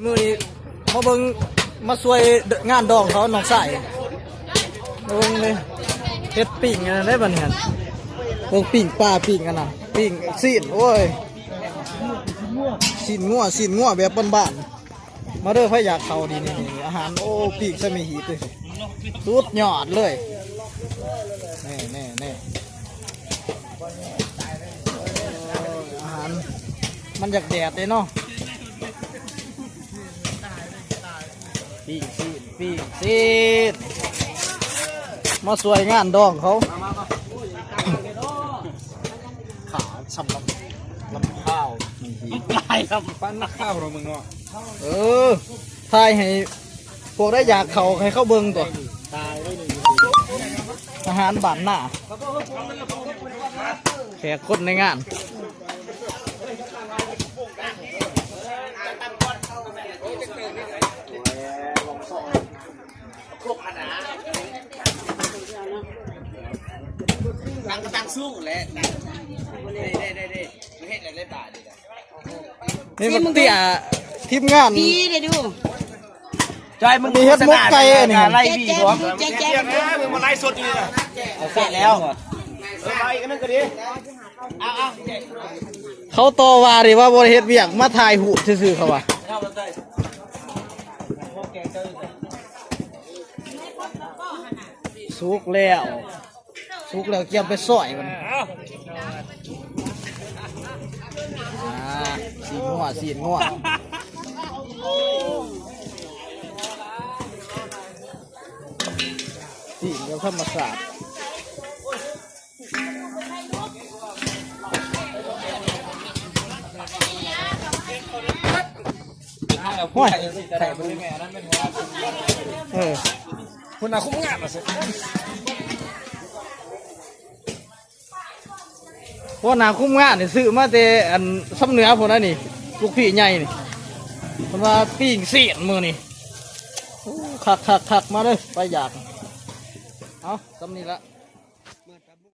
มือนี้มาเบิ่งมาช่วยงานดองเขาน้องใส่เบิ่งเลยเฮ็ดปิ่งกันได้บัดนี้เบิ่งปิ่งปลาปิ่งกันน่ะปิ่งซีนโอ้ยซีนงัวแบบบ้านๆมาเด้อใครอยากเข้าดีนี่อาหารโอ้ปิ่งใส่มีหีบเลยสุดยอดเลยแน่อาหารมันอยากแดดเลยเนาะปีกซีดมาสวยงานดองเขาขาสำหรับลำข้าวตายครับปั้นข้าวเรามึงเนาะทายให้พวกได้อยากเขาให้เขาเบิ่งตัวอาหารบ้านหน้าแขกคนในงานตั้งสู้เลยได้ไม่เห็นอะไรบาทเลยนี่มันเตี้ยทีมงานดีเดี๋ยวดูจอยมึงมีเฮ็ดมุกไก่นี่ไล่พี่ผมมึงมาไล่สดอยู่นะเสร็จแล้วไล่กันนั่นก็ดีเขาต่อว่าดิว่าบริเฮ็ดเวียกมาถ่ายหูซื่อๆเขาว่าสุกแล้วเกี่ยมไปซอยมันสีนงัวสีนเดี๋ยวธรรมศาสตร์ห้อยคุณน่ะคุ้มงานมาสิพวกนาคุ้มงานนี่ซื้อมาแต่อันซ้ำเหนือพวกนั้นนี่ลูกพี่ใหญ่นี่มันมาปิ้งเสียนมือนี่คักมาเลยไปอยากเอาซ้ำนี่ละ